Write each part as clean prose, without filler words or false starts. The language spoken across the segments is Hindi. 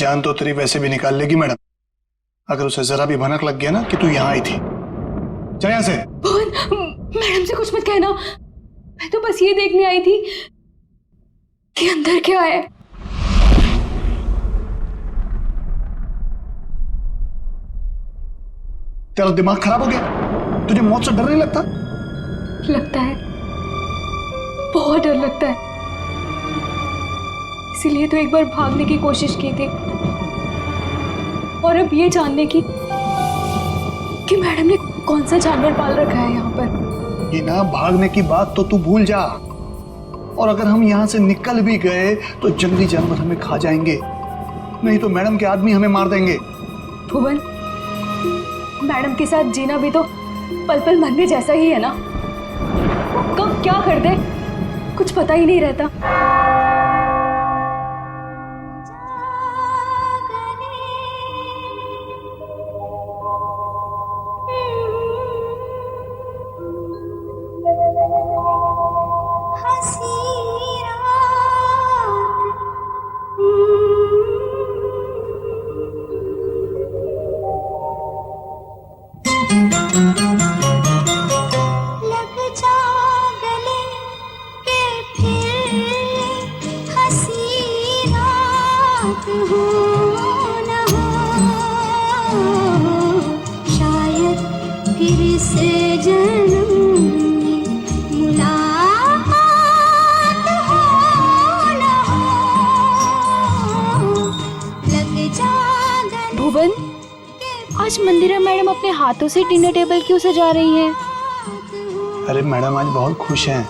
जान तो तेरी वैसे भी निकाल लेगी मैडम, अगर उसे जरा भी भनक लग गया ना कि तू यहाँ आई थी। चल यहाँ से। मैडम से कुछ मत कहना, मैं तो बस ये देखने आई थी कि अंदर क्या है। तेरा दिमाग खराब हो गया? तुझे मौत से डर नहीं लगता? लगता है, बहुत डर लगता है। इसीलिए तो एक बार भागने की कोशिश की थी, और अब ये जानने की कि मैडम ने कौन सा जानवर पाल रखा है यहाँ पर। ये ना, भागने की बात तो तू भूल जा, और अगर हम यहाँ से निकल भी गए तो जंगली जानवर हमें खा जाएंगे, नहीं तो मैडम के आदमी हमें मार देंगे। भुवन, मैडम के साथ जीना भी तो पल पल मरने जैसा ही है ना। कब क्या कर दे कुछ पता ही नहीं रहता। भुवन, आज मंदिरा मैडम अपने हाथों से डिनर टेबल क्यों सजा रही हैं? अरे मैडम आज बहुत खुश हैं,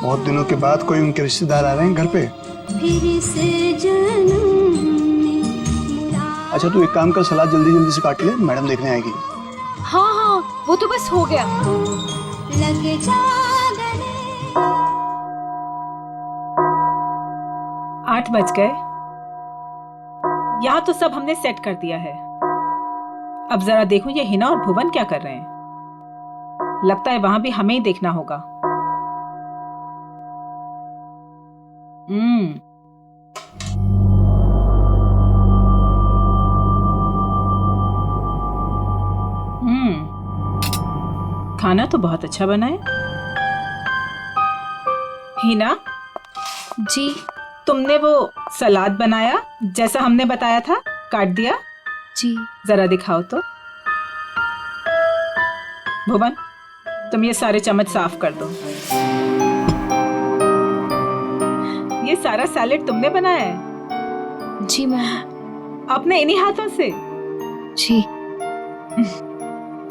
बहुत दिनों के बाद कोई उनके रिश्तेदार आ रहे हैं घर पे। अच्छा तू एक काम कर, सलाद जल्दी जल्दी से काट ले, मैडम देखने आएगी। हाँ हाँ, वो तो बस हो गया। 8 बज गए। यहाँ तो सब हमने सेट कर दिया है। अब जरा देखो ये हिना और भुवन क्या कर रहे हैं। लगता है वहां भी हमें ही देखना होगा। खाना तो बहुत अच्छा बना है। हिना जी, तुमने वो सलाद बनाया जैसा हमने बताया था, काट दिया? जी। जरा दिखाओ तो। भुवन, तुम ये सारे चम्मच साफ कर दो। ये सारा सैलेड तुमने बनाया है? जी मैम। अपने इन्हीं हाथों से? जी।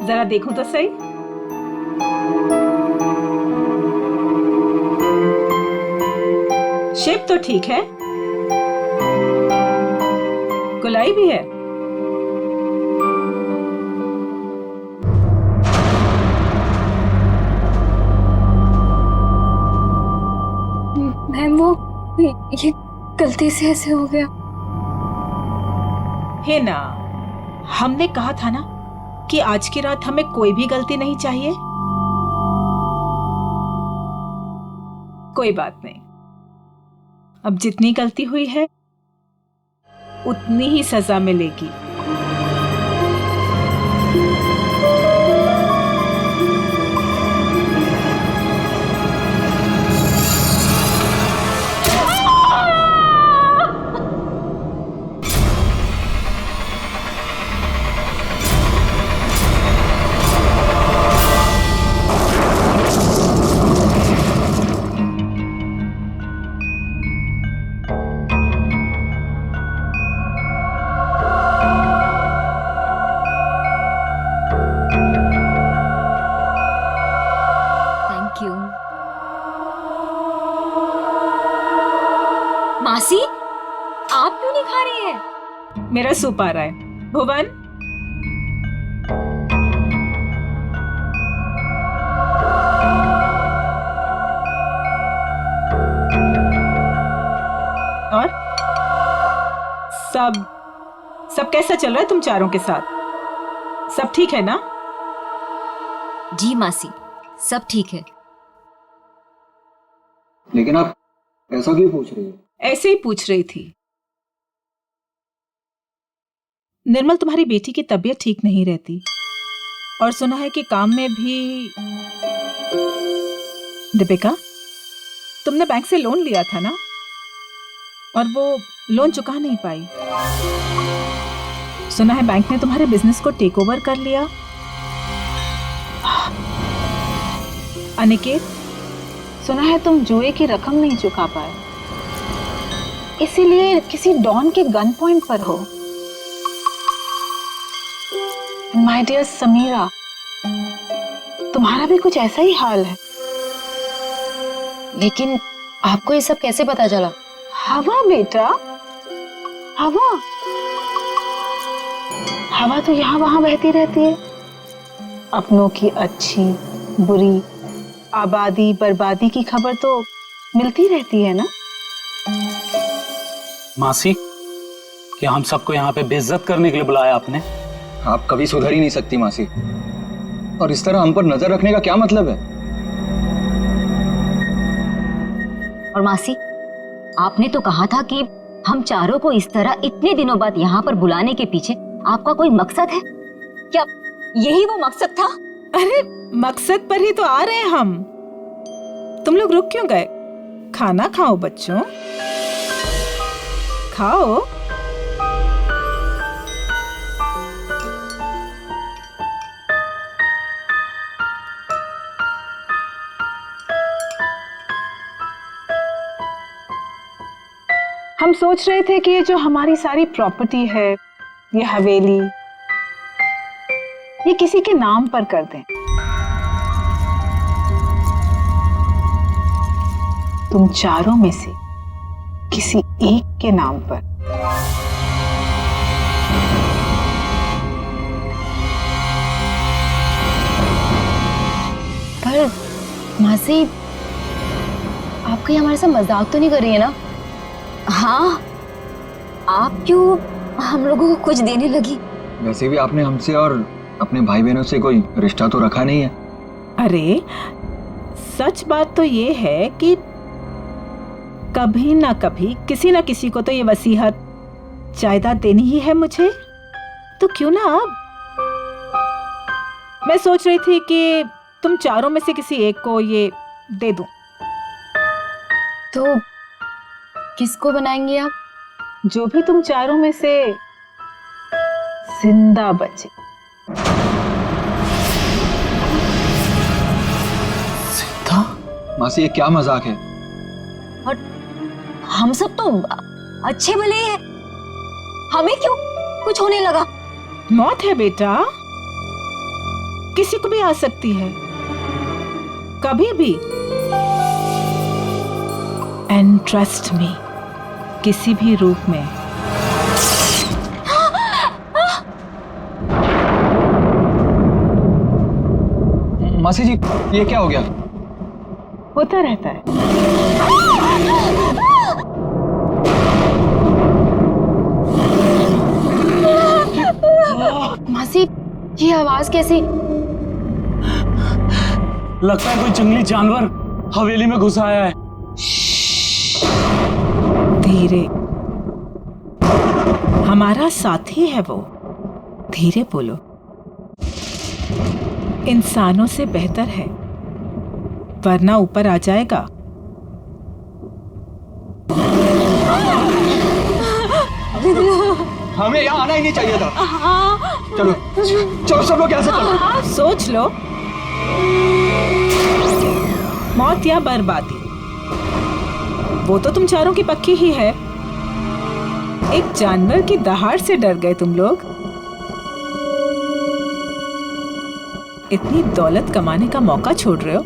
जरा देखूं तो सही। शेप तो ठीक है, गुलाई भी है। मैम वो ये गलती से ऐसे हो गया। है ना, हमने कहा था ना कि आज की रात हमें कोई भी गलती नहीं चाहिए। कोई बात नहीं, अब जितनी गलती हुई है उतनी ही सजा मिलेगी। मासी, आप क्यों नहीं खा रही हैं? मेरा सूप आ रहा है। भुवन, और सब कैसा चल रहा है तुम चारों के साथ? सब ठीक है ना? जी मासी, सब ठीक है। लेकिन आप ऐसा क्यों पूछ रही हो? ऐसे ही पूछ रही थी। निर्मल तुम्हारी बेटी की तबीयत ठीक नहीं रहती और सुना है कि काम में भी। दीपिका, तुमने बैंक से लोन लिया था ना, और वो लोन चुका नहीं पाई। सुना है बैंक ने तुम्हारे बिजनेस को टेक ओवर कर लिया। अनिकेत, सुना है तुम जुए की रकम नहीं चुका पाए, इसीलिए किसी डॉन के गन पॉइंट पर हो। माय डियर समीरा, तुम्हारा भी कुछ ऐसा ही हाल है। लेकिन आपको ये सब कैसे पता चला? हवा बेटा, हवा हवा तो यहाँ वहां बहती रहती है। अपनों की अच्छी बुरी, आबादी बर्बादी की खबर तो मिलती रहती है ना। मासी, क्या हम सबको यहाँ पे बेइज्जत करने के लिए बुलाया आपने? आप कभी सुधर ही नहीं सकती मासी, और इस तरह हम पर नजर रखने का क्या मतलब है? और मासी, आपने तो कहा था कि हम चारों को इस तरह इतने दिनों बाद यहाँ पर बुलाने के पीछे आपका कोई मकसद है क्या? यही वो मकसद था? अरे मकसद पर ही तो आ रहे हैं हम। तुम लोग रुक क्यों गए? खाना खाओ बच्चों, खाओ। हम सोच रहे थे कि ये जो हमारी सारी प्रॉपर्टी है, ये हवेली, ये किसी के नाम पर कर दें। तुम चारों में से किसी एक के नाम पर। पर मासी, आप कहीं हमारे साथ मजाक तो नहीं कर रही है ना? हाँ, आप क्यों हम लोगों को कुछ देने लगी? वैसे भी आपने हमसे और अपने भाई बहनों से कोई रिश्ता तो रखा नहीं है। अरे सच बात तो ये है कि कभी ना कभी किसी ना किसी को तो ये वसीयत जायदाद देनी ही है मुझे, तो क्यों ना अब। मैं सोच रही थी कि तुम चारों में से किसी एक को ये दे दूं। तो किसको बनाएंगे आप? जो भी तुम चारों में से जिंदा बचे। सीता? मासी, ये क्या मजाक है? और हम सब तो अच्छे भले हैं, हमें क्यों कुछ होने लगा? मौत है बेटा, किसी को भी आ सकती है, कभी भी। एंड ट्रस्ट मी, किसी भी रूप में। मासी जी, ये क्या हो गया? होता रहता है। मासी, ये आवाज कैसी? लगता है कोई जंगली जानवर हवेली में घुस आया है। धीरे, हमारा साथी है वो। धीरे बोलो, इंसानों से बेहतर है, वरना ऊपर आ जाएगा। हमें यहाँ आना ही नहीं चाहिए था। चलो चलो, सब लोग यहाँ से चलो। सोच लो, मौत या बर्बादी, वो तो तुम चारों की पक्की ही है। एक जानवर की दहाड़ से डर गए तुम लोग। इतनी दौलत कमाने का मौका छोड़ रहे हो।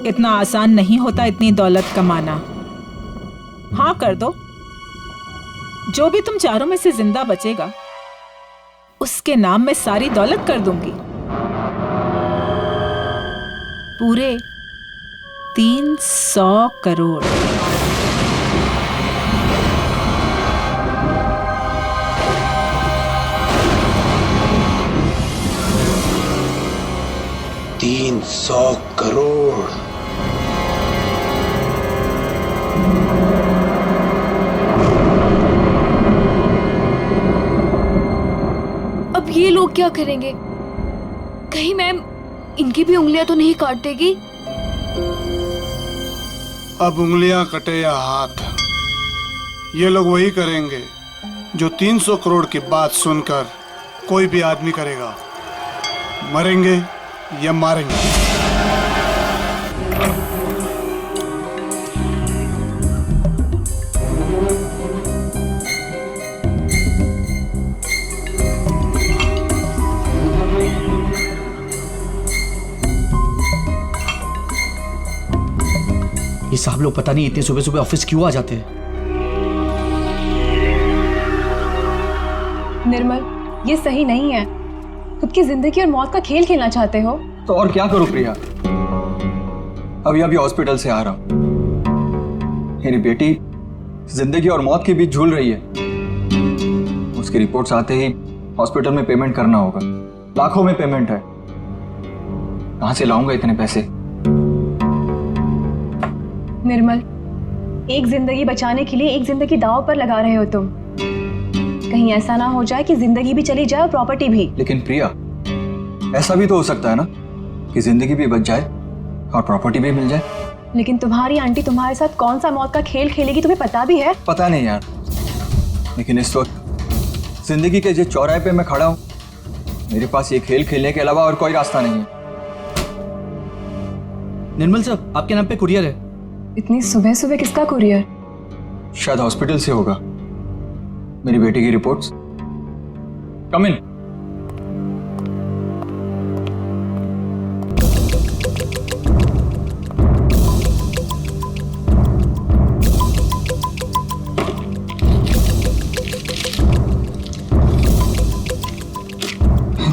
इतना आसान नहीं होता इतनी दौलत कमाना। हाँ कर दो, जो भी तुम चारों में से जिंदा बचेगा उसके नाम में सारी दौलत कर दूंगी। पूरे 300 करोड़। $300 करोड़। अब ये लोग क्या करेंगे? कहीं मैम इनकी भी उंगलियां तो नहीं काट देगी? अब उंगलियां कटे या हाथ, ये लोग वही करेंगे जो 300 करोड़ की बात सुनकर कोई भी आदमी करेगा, मरेंगे या मारेंगे। ये साहब लोग पता नहीं इतने सुबह सुबह ऑफिस क्यों आ जाते हैं। निर्मल, ये सही नहीं है। खुद की जिंदगी और मौत का खेल खेलना चाहते हो? तो और क्या करूं प्रिया, अभी हॉस्पिटल से आ रहा हूं। मेरी बेटी जिंदगी और मौत के बीच झूल रही है। उसकी रिपोर्ट्स आते ही हॉस्पिटल में पेमेंट करना होगा, लाखों में पेमेंट है। कहां से लाऊंगा इतने पैसे? निर्मल, एक जिंदगी बचाने के लिए एक जिंदगी दांव पर लगा रहे हो तुम। कहीं ऐसा ना हो जाए कि जिंदगी भी चली जाए और प्रॉपर्टी भी। लेकिन प्रिया, ऐसा भी तो हो सकता है ना कि जिंदगी भी बच जाए और प्रॉपर्टी भी मिल जाए। लेकिन तुम्हारी आंटी तुम्हारे साथ कौन सा मौत का खेल खेलेगी तुम्हें पता भी है? पता नहीं यार, लेकिन इस वक्त जिंदगी के जिस चौराहे पे मैं खड़ा हूं, मेरे पास ये खेल खेलने के अलावा और कोई रास्ता नहीं है। निर्मल साहब, आपके नाम पे कुरियर है। इतनी सुबह सुबह किसका कुरियर? शायद हॉस्पिटल से होगा। मेरी बेटी की रिपोर्ट्स। कम इन।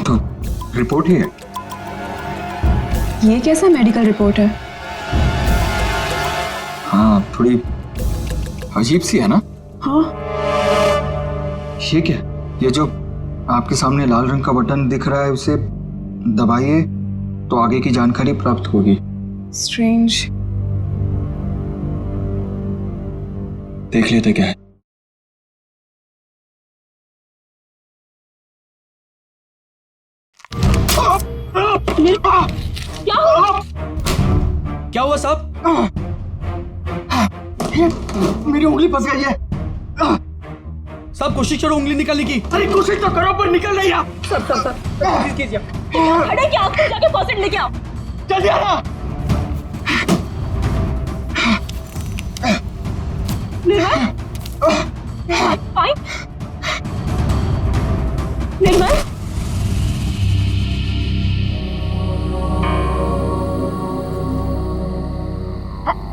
तो रिपोर्ट ही है। ये कैसा मेडिकल रिपोर्ट है? हाँ, थोड़ी अजीब सी है ना? हाँ। ये क्या? ये जो आपके सामने लाल रंग का बटन दिख रहा है, उसे दबाइए तो आगे की जानकारी प्राप्त होगी। स्ट्रेंज। देख लेते क्या है। क्या हुआ साहब? मेरी उंगली फंस गई है। साहब कोशिश करो उंगली निकालने की। अरे कोशिश तो करो पर निकल नहीं रहा। प्लीज कीजिए। अरे क्या आपको जाके फॉसेट लेके आओ। जल्दी आना। निर्मल, फाइन। निर्मल,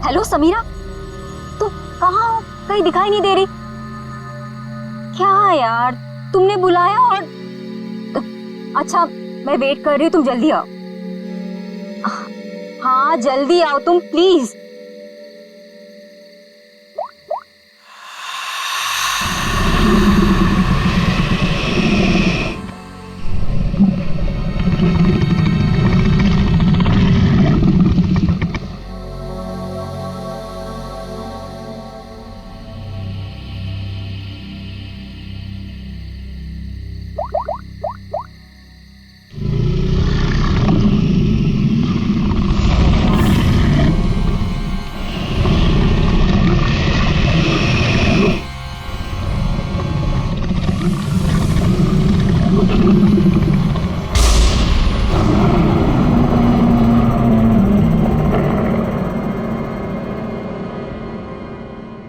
हेलो समीरा, तुम कहाँ हो? कहीं दिखाई नहीं दे रही। क्या यार, तुमने बुलाया और अच्छा मैं वेट कर रही हूँ, तुम जल्दी आओ। हाँ जल्दी आओ तुम प्लीज।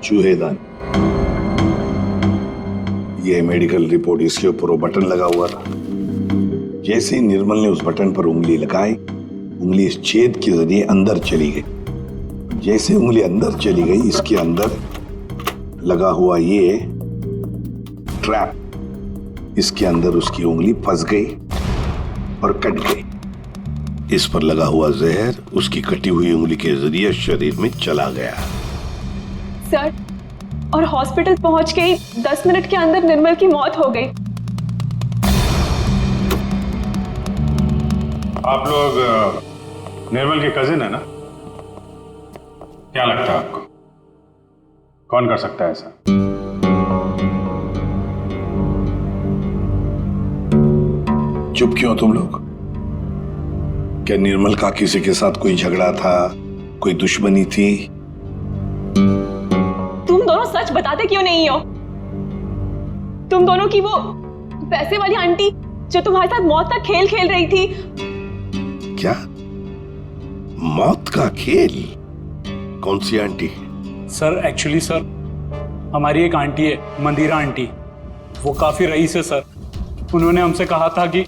चूहेदान, ये मेडिकल रिपोर्ट, इसके ऊपर वो बटन लगा हुआ था। जैसे ही निर्मल ने उस बटन पर उंगली लगाई, उंगली इस छेद के जरिए अंदर चली गई। जैसे उंगली अंदर चली गई, इसके अंदर लगा हुआ ये ट्रैप, इसके अंदर उसकी उंगली फंस गई और कट गई। इस पर लगा हुआ जहर उसकी कटी हुई उंगली के जरिए शरीर में चला गया। सर, और हॉस्पिटल पहुंच के 10 मिनट के अंदर निर्मल की मौत हो गई। आप लोग निर्मल के कजिन है ना? क्या लगता है आपको कौन कर सकता है ऐसा? चुप क्यों तुम लोग? क्या निर्मल का किसी के साथ कोई झगड़ा था, कोई दुश्मनी थी? तुम दोनों सच बताते क्यों नहीं हो? तुम दोनों की वो पैसे वाली आंटी जो तुम्हारे साथ मौत का खेल खेल रही थी। क्या मौत का खेल? कौन सी आंटी? सर एक्चुअली सर हमारी एक आंटी है, मंदिरा आंटी, वो काफी रईस है सर। उन्होंने हमसे कहा था कि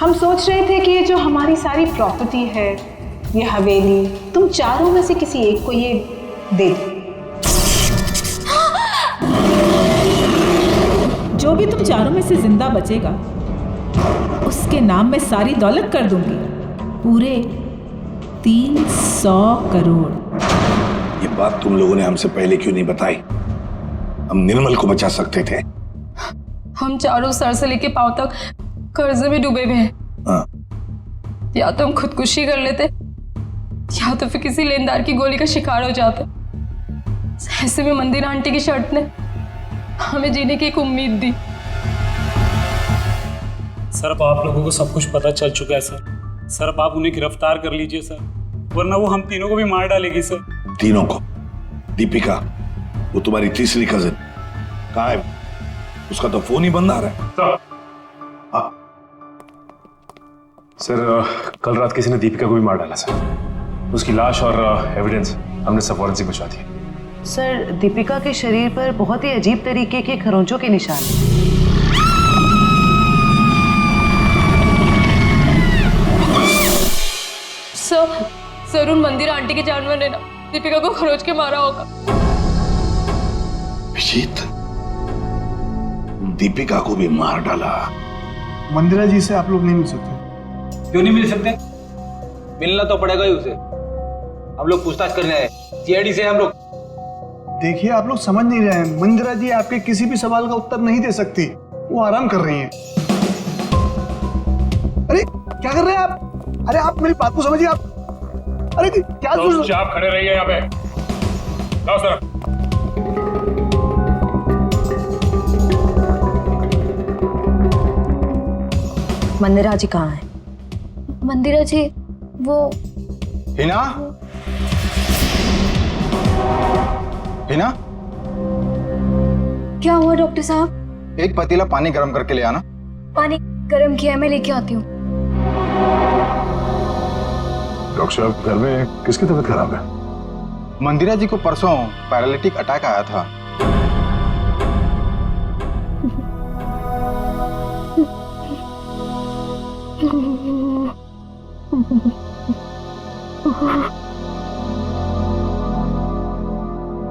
हम सोच रहे थे कि ये जो हमारी सारी प्रॉपर्टी है, ये हवेली, तुम चारों में से किसी एक को ये दे दो। जो भी तुम चारों में से जिंदा बचेगा उसके नाम में सारी दौलत कर दूंगी, पूरे 300 करोड़। ये बात तुम लोगों ने हमसे पहले क्यों नहीं बताई? हम निर्मल को बचा सकते थे। हम चारों सर से लेके पांव तक कर्जे में डूबे हुए हैं। हाँ। या तो हम खुदकुशी कर लेते या तो फिर किसी लेनदार की गोली का शिकार हो जाते। ऐसे में मंदिरा आंटी की शर्त ने हमें जीने की एक उम्मीद दी। सर अब आप लोगों को सब कुछ पता चल चुका है सर। सर अब आप उन्हें गिरफ्तार कर लीजिए सर, वरना वो हम तीनों को भी मार डालेगी सर। तीनों को? दीपिका, वो तुम्हारी तीसरी कजिन कहाँ है? उसका तो फोन ही बंद आ रहा है। सर कल रात किसी ने दीपिका को भी मार डाला सर। उसकी लाश और एविडेंस हमने सब फॉरेंसिक भिजवा दिए। सर दीपिका के शरीर पर बहुत ही अजीब तरीके के खरोंचों के निशान हैं। सर उन मंदिरा आंटी के जानवर ने ना दीपिका को खरोच के मारा होगा। विजीत, दीपिका को भी मार डाला? मंदिरा जी से आप लोग नहीं मिल सकते? क्यों नहीं मिल सकते? मिलना तो पड़ेगा ही उसे। हम लोग पूछताछ करने आए, सीआईडी से हम लोग। देखिए, आप लोग समझ नहीं रहे हैं। मंदिरा जी आपके किसी भी सवाल का उत्तर नहीं दे सकती, वो आराम कर रही हैं। अरे क्या कर रहे हैं आप? अरे आप मेरी बात को समझिए। आप अरे क्या आप खड़े रहिए यहाँ पे। लाओ सर। मंदिरा जी कहाँ है? मंदिरा जी वो हिना? हिना? क्या हुआ डॉक्टर साहब? एक पतीला पानी गर्म करके ले आना। पानी गर्म किया है, मैं लेके आती हूँ। डॉक्टर साहब, घर में किसकी तबीयत खराब है? मंदिरा जी को परसों पैरालिटिक अटैक आया था।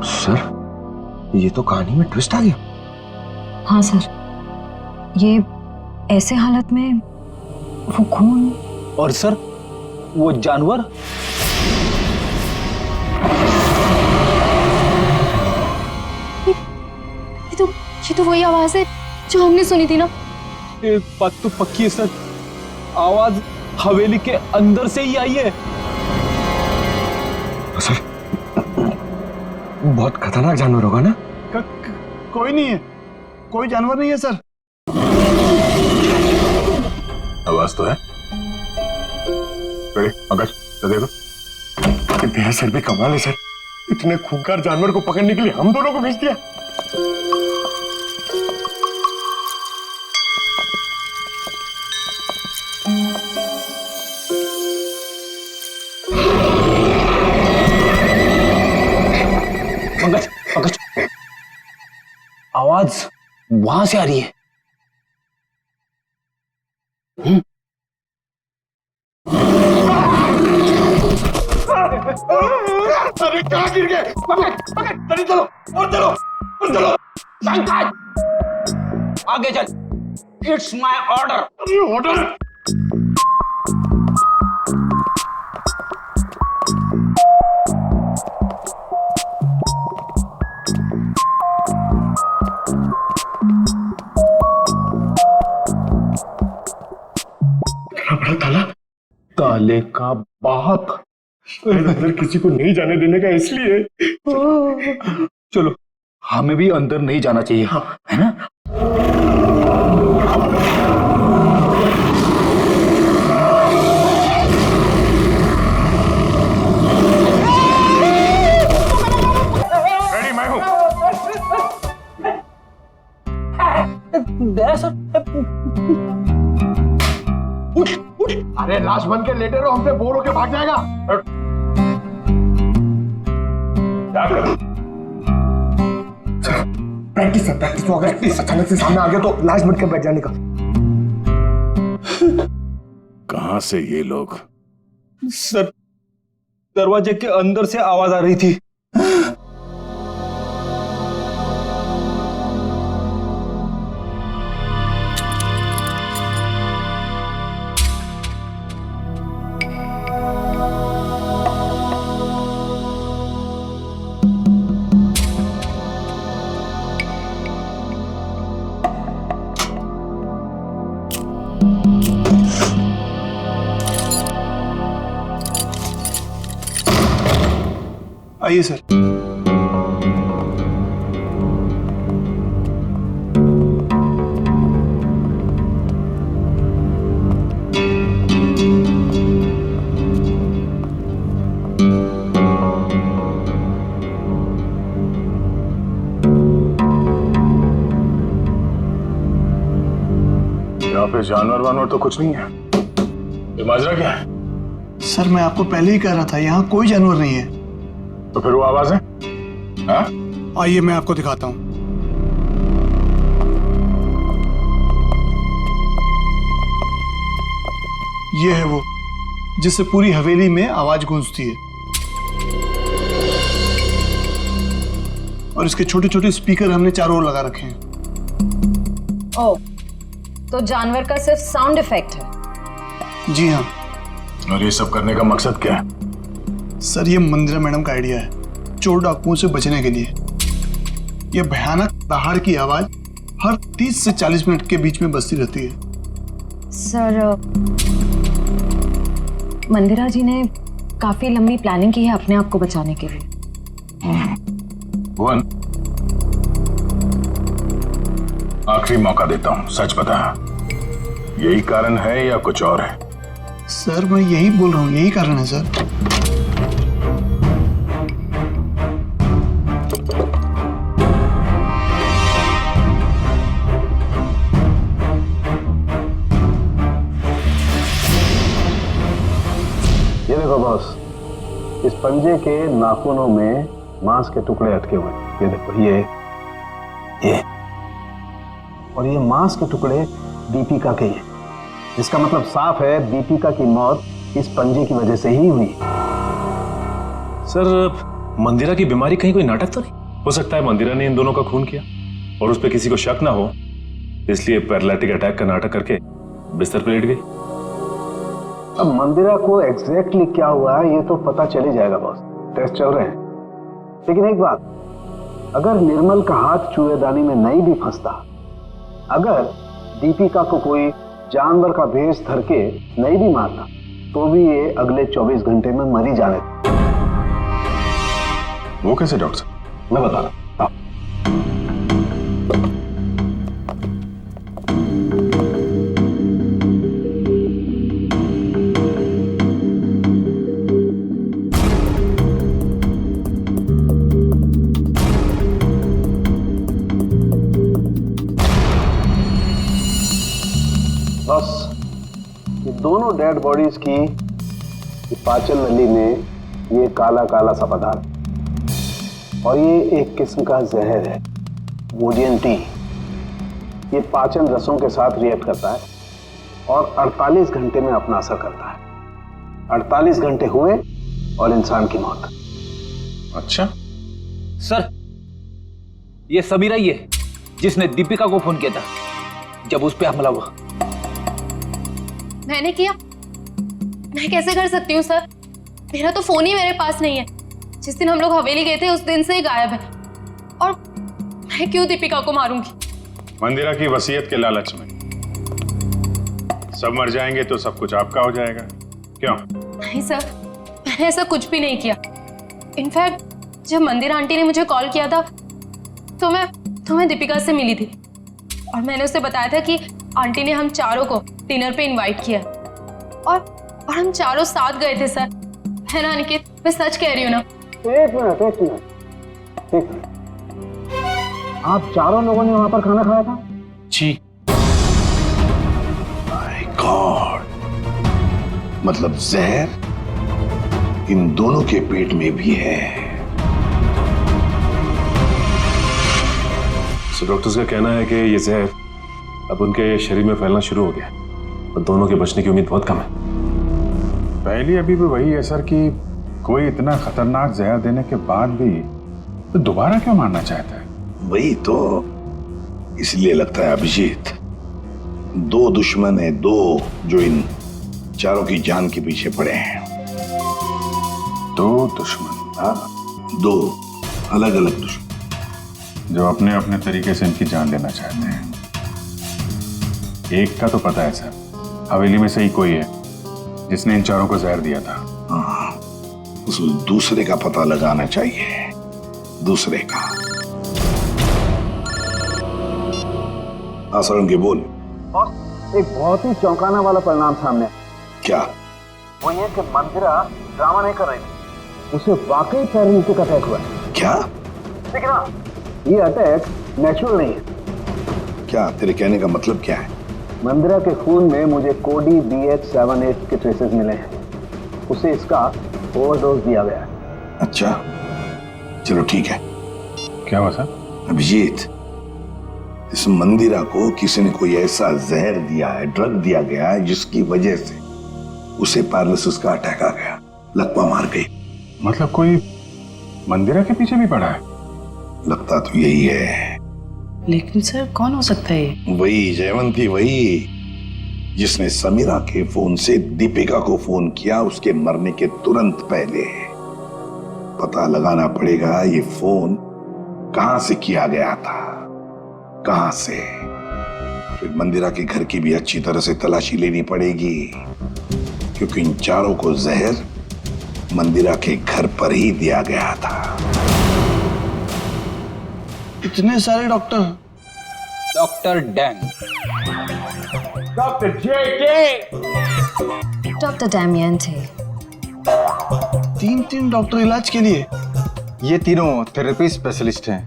सर ये तो कहानी में ट्विस्ट आ गया। हाँ सर, ये ऐसे हालत में वो खून। और सर वो जानवर? ये तो वही आवाज है जो हमने सुनी थी ना। एक बात तो पक्की है सर, आवाज हवेली के अंदर से ही आई है। सर बहुत खतरनाक जानवर होगा ना? कोई नहीं है, कोई जानवर नहीं है सर। आवाज तो है। पंकज दे दो। भैया सर भी कमाल है सर, इतने खूंखार जानवर को पकड़ने के लिए हम दोनों को भेज दिया। पंकज पंकज, आवाज वहां से आ रही है। अरे कहाँ गिर गए? पकड़ पकड़, जल्दी चलो और चलो और चलो। पंकज आगे चल, इट्स माय ऑर्डर। ऑर्डर? बड़ा ताला? ताले का बाप अंदर किसी को नहीं जाने देने का इसलिए। चलो हमें भी अंदर नहीं जाना चाहिए, है ना? अरे लाश बन के लेटे रहो, हमसे बोर होके भाग जाएगा। क्या करूं? प्रैक्टिस है, प्रैक्टिस। तो अगर अचानक से सामने आ गया तो लाश बन के बैठ जाने का। कहां से ये लोग? सर, दरवाजे के अंदर से आवाज आ रही थी। आइए सर। यहाँ पे जानवर वानवर तो कुछ नहीं है। ये माजरा क्या है? सर मैं आपको पहले ही कह रहा था, यहाँ कोई जानवर नहीं है। तो फिर वो आवाज है? हाँ? आइए मैं आपको दिखाता हूं। ये है वो जिससे पूरी हवेली में आवाज गूंजती है, और इसके छोटे छोटे स्पीकर हमने चारों ओर लगा रखे हैं। ओह, तो जानवर का सिर्फ साउंड इफेक्ट है? जी हाँ। और ये सब करने का मकसद क्या है? सर ये मंदिरा मैडम का आइडिया है, चोर डाकुओं से बचने के लिए। यह भयानक दहाड़ की आवाज हर 30 से 40 मिनट के बीच में बजती रहती है। सर, मंदिरा जी ने काफी लंबी प्लानिंग की है अपने आप को बचाने के लिए। भुवन, आखिरी मौका देता हूं, सच बता, यही कारण है या कुछ और है? सर मैं यही बोल रहा हूँ, यही कारण है सर। ये देखो बॉस, इस पंजे के नाखूनों में मांस के टुकड़े अटके हुए। ये देखो, ये और ये मांस के टुकड़े दीपिका के हैं। इसका मतलब साफ है दीपिका की मौत इस पंजे की वजह से ही हुई। सर, मंदिरा की बीमारी कहीं कोई नाटक तो नहीं? हो सकता है मंदिरा ने इन दोनों का खून किया और उस पर किसी को शक ना हो, इसलिए पैरालिटिक अटैक का नाटक करके बिस्तर पर लेट गई। अब मंदिरा को एग्जैक्टली क्या हुआ है ये तो पता चल ही जाएगा बॉस, टेस्ट चल रहे हैं। लेकिन एक बात, अगर निर्मल का हाथ चूहेदानी में नहीं भी फंसता, अगर दीपिका को कोई जानवर का भेष धर के नहीं भी मारता, तो भी ये अगले 24 घंटे में मर ही जाने। वो कैसे डॉक्टर? मैं बता रहा हूं। बस ये दोनों डेड बॉडीज की पाचन नली में ये काला काला सा पदार्थ, और ये एक किस्म का जहर है, वोडियन टी। ये पाचन रसों के साथ रिएक्ट करता है और 48 घंटे में अपना असर करता है। 48 घंटे हुए और इंसान की मौत। अच्छा सर, ये समीरा ही है जिसने दीपिका को फोन किया था जब उस पे हमला हुआ। मैंने किया? मैं कैसे कर सकती हूँ सर, मेरा तो फोन ही मेरे पास नहीं है। जिस दिन हम लोग हवेली गए थे उस दिन से ही गायब है, और मैं क्यों दीपिका को मारूंगी? मंदिरा की वसीयत के लालच में सब मर जाएंगे तो सब कुछ आपका हो जाएगा, क्यों? नहीं सर, मैंने ऐसा कुछ भी नहीं किया। इनफैक्ट जब मंदिरा आंटी ने मुझे कॉल किया था तो मैं दीपिका से मिली थी, और मैंने उसे बताया था कि आंटी ने हम चारों को डिनर पे इनवाइट किया, और हम चारों साथ गए थे सर। है ना अनिकेत, मैं सच कह रही हूँ ना? एक मिनट, आप चारों लोगों ने वहां पर खाना खाया था? जी। माय गॉड, मतलब जहर इन दोनों के पेट में भी है। सो डॉक्टर्स का कहना है कि ये जहर अब उनके शरीर में फैलना शुरू हो गया और दोनों के बचने की उम्मीद बहुत कम है। पहली अभी भी वही है सर कि कोई इतना खतरनाक जहर देने के बाद भी तो दोबारा क्यों मारना चाहता है? वही तो, इसलिए लगता है अभिजीत, दो दुश्मन है, दो जो इन चारों की जान के पीछे पड़े हैं। दो दुश्मन? हाँ, दो अलग अलग दुश्मन जो अपने अपने तरीके से इनकी जान लेना चाहते हैं। एक का तो पता है सर, हवेली में से ही कोई है जिसने इन चारों को जहर दिया था। हाँ, उस दूसरे का पता लगाना चाहिए, दूसरे का। आसरण के बोल। और एक बहुत ही चौंकाना वाला परिणाम सामने आया। क्या? वो ये कि मंदिरा ड्रामा नहीं कर रही थी, उसे वाकई पैरालिटिक अटैक हुआ है। क्या? लेकिन हाँ, ये अटैक नेचुरल नहीं है। क्या तेरे कहने का मतलब क्या है? मंदिरा के खून में मुझे कोडी BH78 के ट्रेसेस मिले हैं। उसे इसका ओवरडोज दिया गया है। अच्छा, चलो ठीक है। क्या हुआ सर? अभिजीत, इस मंदिरा को किसी ने कोई ऐसा जहर दिया है, ड्रग दिया गया है जिसकी वजह से उसे पैरालिसिस का अटैक आ गया, लकवा मार गई। मतलब कोई मंदिरा के पीछे भी पड़ा है? लगता तो यही है। लेकिन सर कौन हो सकता है ये? वही जयवंती, वही जिसने समीरा के फोन से दीपिका को फोन किया उसके मरने के तुरंत पहले। पता लगाना पड़ेगा ये फोन कहां से किया गया था, कहां से। फिर मंदिरा के घर की भी अच्छी तरह से तलाशी लेनी पड़ेगी, क्योंकि इन चारों को जहर मंदिरा के घर पर ही दिया गया था। इतने सारे डॉक्टर। डॉक्टर डैंग, डॉक्टर जेके, डॉक्टर डैमियन थे। तीन डॉक्टर इलाज के लिए? ये तीनों थेरेपी स्पेशलिस्ट हैं।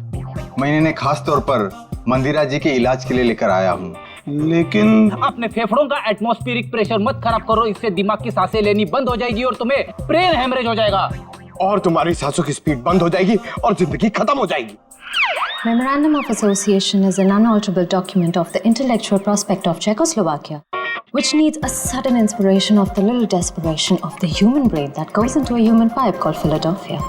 मैं इन्हें खास तौर पर मंदिरा जी के इलाज के लिए लेकर आया हूँ। लेकिन अपने फेफड़ों का एटमॉस्फेरिक प्रेशर मत खराब करो, इससे दिमाग की सांसें लेनी बंद हो जाएगी और तुम्हें ब्रेन हेमरेज हो जाएगा। और तुम्हारी सांसों की स्पीड बंद हो जाएगी और जिंदगी खत्म हो जाएगी। Memorandum of Association is an unalterable document of the intellectual prospect of Czechoslovakia, which needs a sudden inspiration of the little desperation of the human brain that goes into a human pipe called Philadelphia.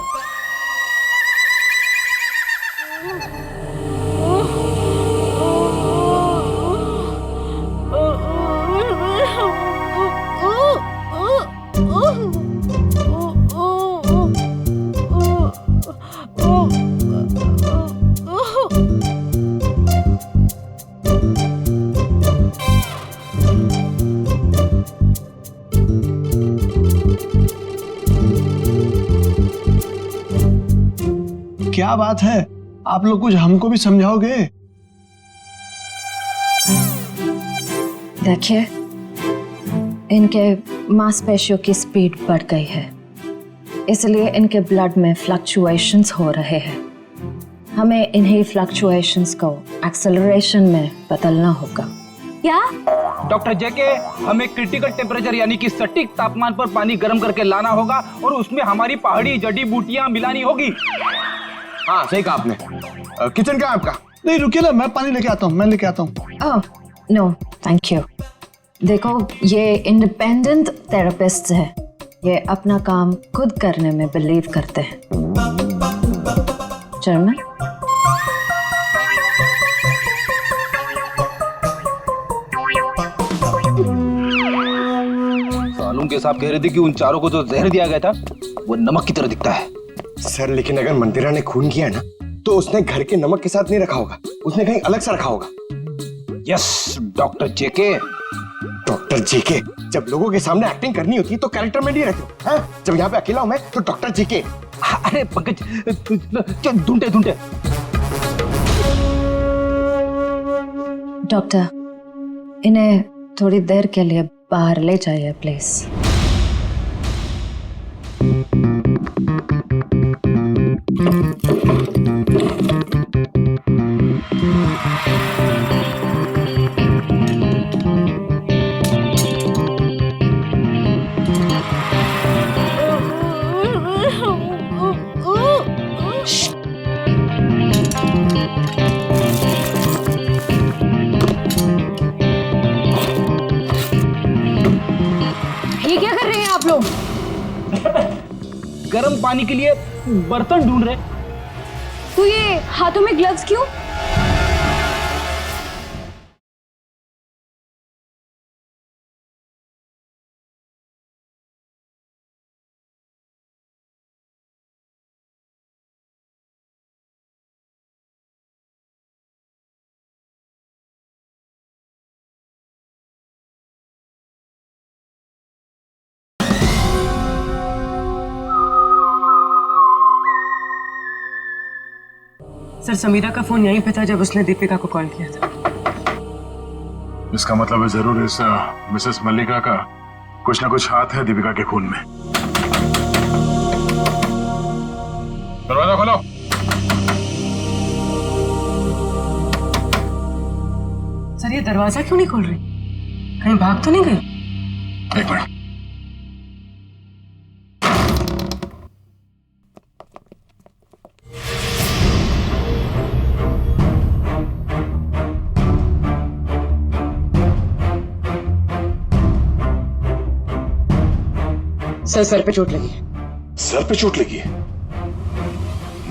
क्या बात है, आप लोग कुछ हमको भी समझाओगे? देखिए, इनके मांसपेशियों की स्पीड बढ़ गई है, इसलिए इनके ब्लड में फ्लक्चुएशंस हो रहे हैं। हमें इन्हीं फ्लक्चुएशंस को एक्सेलरेशन में बदलना होगा। क्या? डॉक्टर जेके, हमें क्रिटिकल टेम्परेचर यानी कि सटीक तापमान पर पानी गर्म करके लाना होगा और उसमें हमारी पहाड़ी जड़ी बूटियां मिलानी होगी। हाँ सही कहा आपने। किचन का आपका? नहीं रुकिए ना, मैं पानी लेके आता हूँ, मैं लेके आता हूँ। Oh no thank you. देखो, ये इंडिपेंडेंट थेरेपिस्ट है, ये अपना काम खुद करने में बिलीव करते हैं। जर्मन? सालून के साहब कह रहे थे कि उन चारों को जो जहर दिया गया था वो नमक की तरह दिखता है। सर लेकिन अगर मंदिरा ने खून किया ना तो उसने घर के नमक के साथ नहीं रखा होगा, उसने कहीं अलग से रखा होगा। यस डॉक्टर जेके। डॉक्टर जेके, जब लोगों के सामने एक्टिंग करनी होती है तो कैरेक्टर में नहीं रहते हो, हाँ? जब यहाँ पे अकेला हूं मैं तो डॉक्टर जेके। अरे पंकज ढूंढे ढूंढे। डॉक्टर, इन्हें थोड़ी देर के लिए बाहर ले जाइए प्लीज। गर्म पानी के लिए बर्तन ढूंढ रहे। तो ये हाथों में ग्लव्स क्यों? सर समीरा का फोन यहीं पे था जब उसने दीपिका को कॉल किया था। इसका मतलब है जरूर इस मिसेस मल्लिका का कुछ ना कुछ हाथ है दीपिका के खून में। दरवाजा खोलो। सर ये दरवाजा क्यों नहीं खोल रही? कहीं भाग तो नहीं गई? एक मिनट। सर पे चोट लगी है। सर पे चोट लगी है?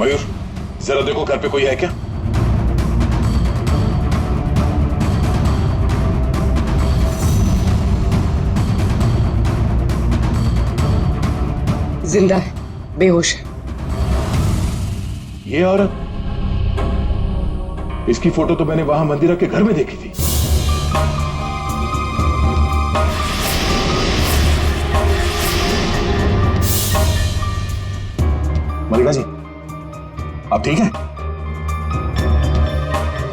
मयूर जरा देखो घर पे कोई है क्या? जिंदा है, बेहोश है। ये औरत, इसकी फोटो तो मैंने वहां मंदिरा के घर में देखी थी। मल्लिका जी, आप ठीक हैं?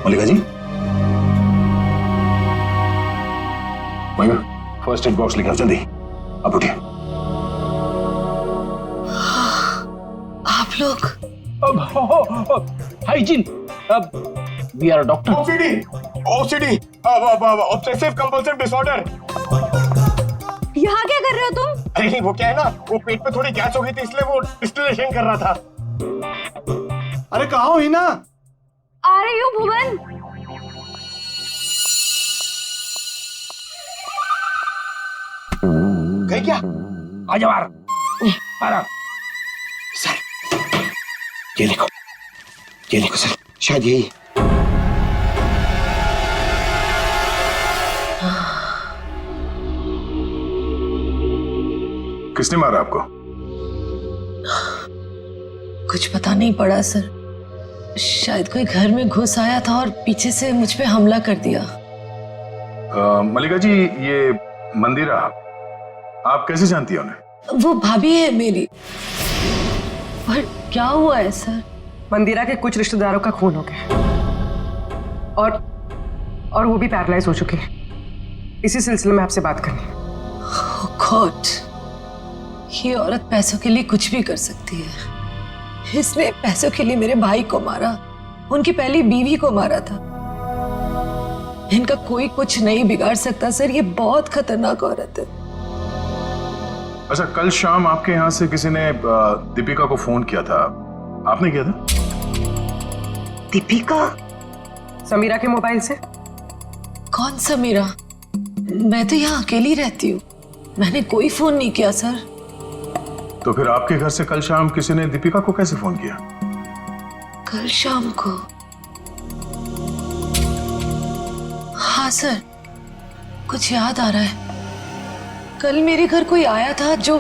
Mallika ji, Mayur first aid box लेकर जल्दी। अब उठिए। आप लोग hygiene, we are doctor. OCD obsessive compulsive disorder. यहाँ क्या कर रहे हो तुम? अरे नहीं, वो क्या है ना, वो पेट में थोड़ी गैस हो गई थी इसलिए वो डिस्टिलेशन कर रहा था। अरे कहाँ हो हिना? आ रही हो भुवन? गई क्या? आ जाओ आराम। सर ये देखो सर, शायद यही। किसने मारा आपको? कुछ पता नहीं पड़ा सर। शायद कोई घर में घुस आया था और पीछे से मुझ पे हमला कर दिया। मल्लिका जी, ये मंदिरा आप कैसे जानती हैं उन्हें? वो भाभी है मेरी। पर क्या हुआ है सर? मंदिरा के कुछ रिश्तेदारों का खून हो गया और वो भी पैरालाइज हो चुके हैं। इसी सिलसिले में आपसे बात करनी है। Oh God, ये औरत पैसों के लिए कुछ भी कर सकती है। इसने पैसों के लिए मेरे भाई को मारा, उनकी पहली बीवी को मारा था। इनका कोई कुछ नहीं बिगाड़ सकता सर, ये बहुत खतरनाक औरत है। अच्छा, कल शाम आपके यहाँ से किसी ने दीपिका को फोन किया था, आपने किया था? दीपिका? समीरा के मोबाइल से। कौन समीरा? मैं तो यहाँ अकेली रहती हूँ, मैंने कोई फोन नहीं किया सर। तो फिर आपके घर से कल शाम किसी ने दीपिका को कैसे फोन किया? कल शाम को? हाँ सर, कुछ याद आ रहा है। कल मेरे घर कोई आया था जो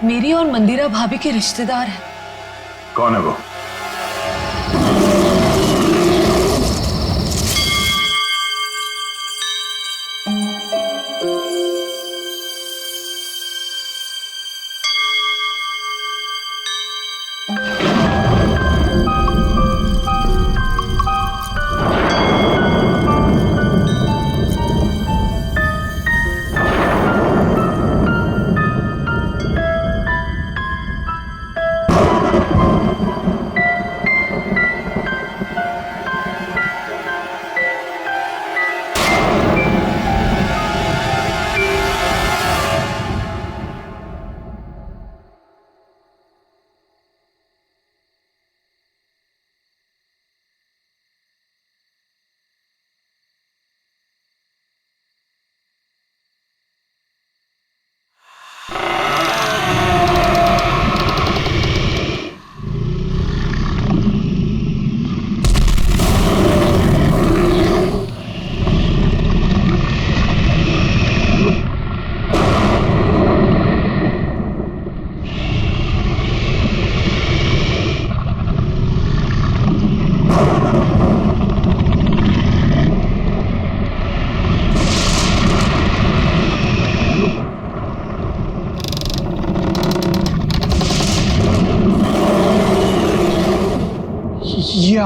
मेरी और मंदिरा भाभी के रिश्तेदार है। कौन है वो?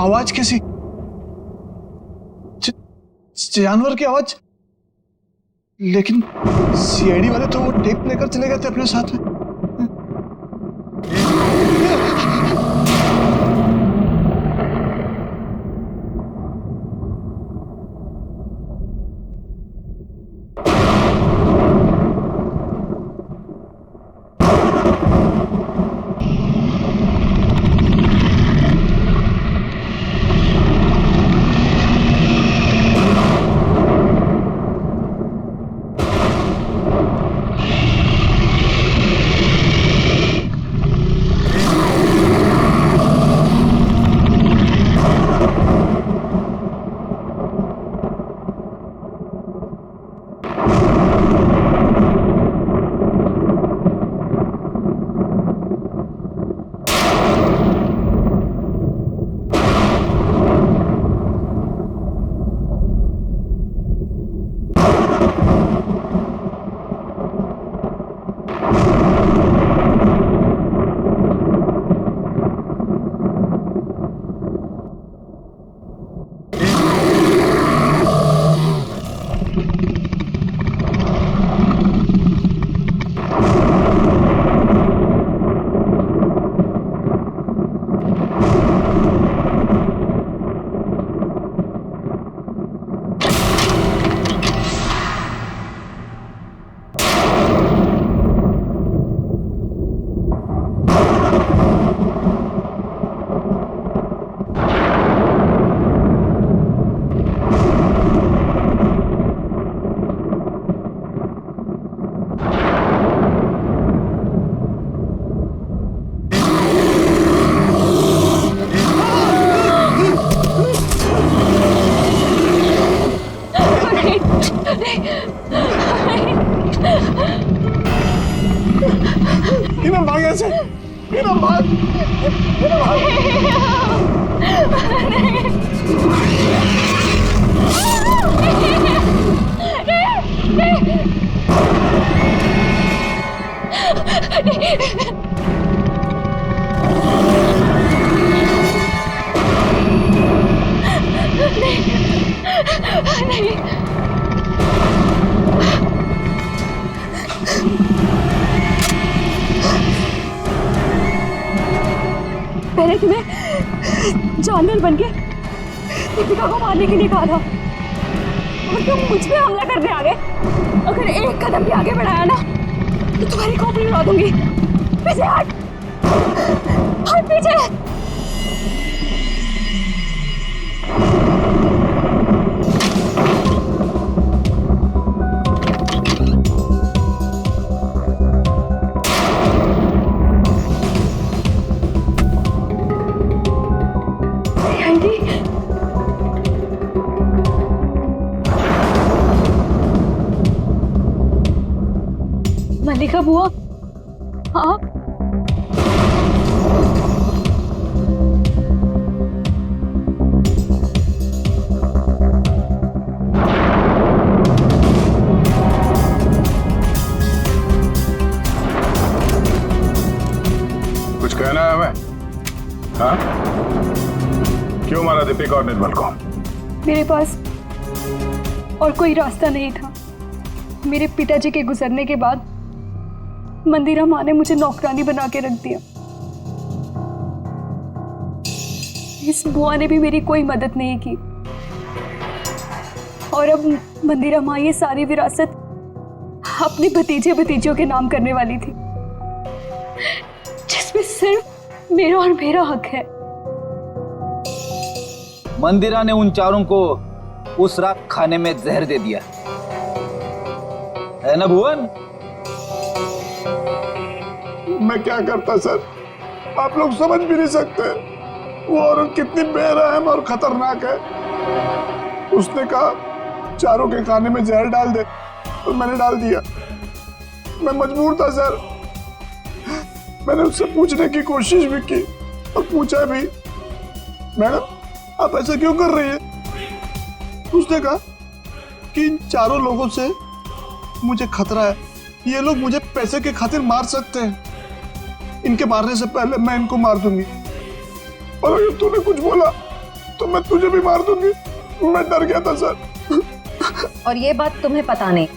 आवाज कैसी? जानवर की आवाज? लेकिन सीआईडी वाले तो वो टेप लेकर चले गए थे अपने साथ में। मैंने तुम्हें जानवर बनके दीपिका को मारने के लिए कहा था और तुम मुझ पे हमला करने आ गए। अगर एक कदम भी आगे बढ़ाया ना तो तुम्हारी खोपड़ी उड़ा दूंगी। पीछे हट, हट पीछे। मल्लिका बुआ, हाँ कुछ कहना है हमें? हाँ? क्यों मारा दीपिका और निर्मल को? मेरे पास और कोई रास्ता नहीं था। मेरे पिताजी के गुजरने के बाद मंदिरा माँ ने मुझे नौकरानी बना के रख दिया। इस बुआ ने भी मेरी कोई मदद नहीं की और अब मंदिरा माँ ये सारी विरासत अपने भतीजे भतीजियों के नाम करने वाली थी, जिसमें सिर्फ मेरा और मेरा हक है। मंदिरा ने उन चारों को उस रात खाने में जहर दे दिया है ना भुवन? मैं क्या करता सर, आप लोग समझ भी नहीं सकते वो औरत कितनी बेरहम और खतरनाक है। उसने कहा चारों के खाने में जहर डाल दे तो मैंने डाल दिया। मैं मजबूर था सर। मैंने उससे पूछने की कोशिश भी की और पूछा भी, मैडम आप ऐसा क्यों कर रही है? उसने कहा कि इन चारों लोगों से मुझे खतरा है, ये लोग मुझे पैसे के खातिर मार सकते हैं, इनके मारने से पहले मैं इनको मार दूंगी और अगर तूने कुछ बोला तो मैं तुझे भी मार दूंगी। मैं डर गया था सर। और ये बात तुम्हें पता नहीं,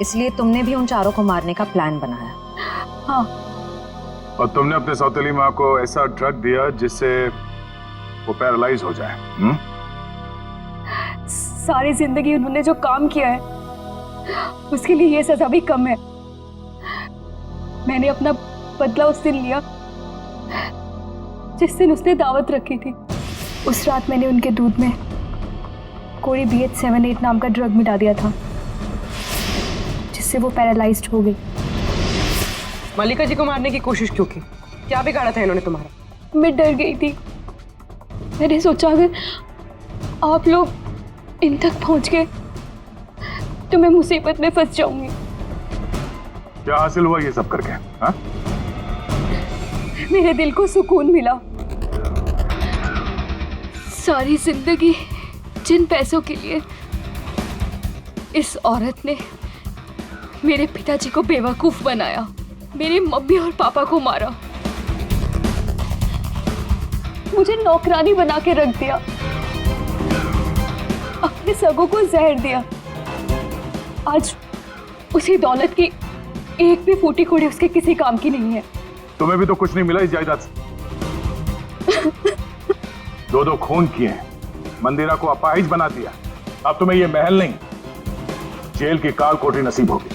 इसलिए तुमने भी उन चारों को मारने का प्लान बनाया। हाँ। और तुमने अपने सौतेली माँ को ऐसा ड्रग दिया जिससे वो पैरालाइज हो जाए। सारी जिंदगी उन्होंने जो काम किया है उसके लिए ये सजा भी कम है। मैंने अपना बदला उस दिन लिया जिस दिन उसने दावत रखी थी। उस रात मैंने उनके दूध में कोई BH78 नाम का ड्रग मिला दिया था जिससे वो पैरालाइज्ड हो गई। मल्लिका जी को मारने की कोशिश क्यों की? क्या बिगाड़ा था इन्होंने तुम्हारा? मैं डर गई थी। मैंने सोचा अगर आप लोग इन तक पहुंच गए तो मैं मुसीबत में फंस जाऊंगी। क्या हासिल हुआ ये सब करके? हाँ? मेरे दिल को सुकून मिला। सारी जिंदगी जिन पैसों के लिए इस औरत ने मेरे पिताजी को बेवकूफ बनाया, मेरे मम्मी और पापा को मारा, मुझे नौकरानी बना के रख दिया, अपने सगों को जहर दिया। आज उसी दौलत की एक भी फूटी कोड़ी उसके किसी काम की नहीं है। तुम्हें भी तो कुछ नहीं मिला इस जायदाद से। दो खून किए हैं, मंदिरा को अपाहिज बना दिया। अब तुम्हें ये महल नहीं, जेल की काल कोठरी नसीब होगी।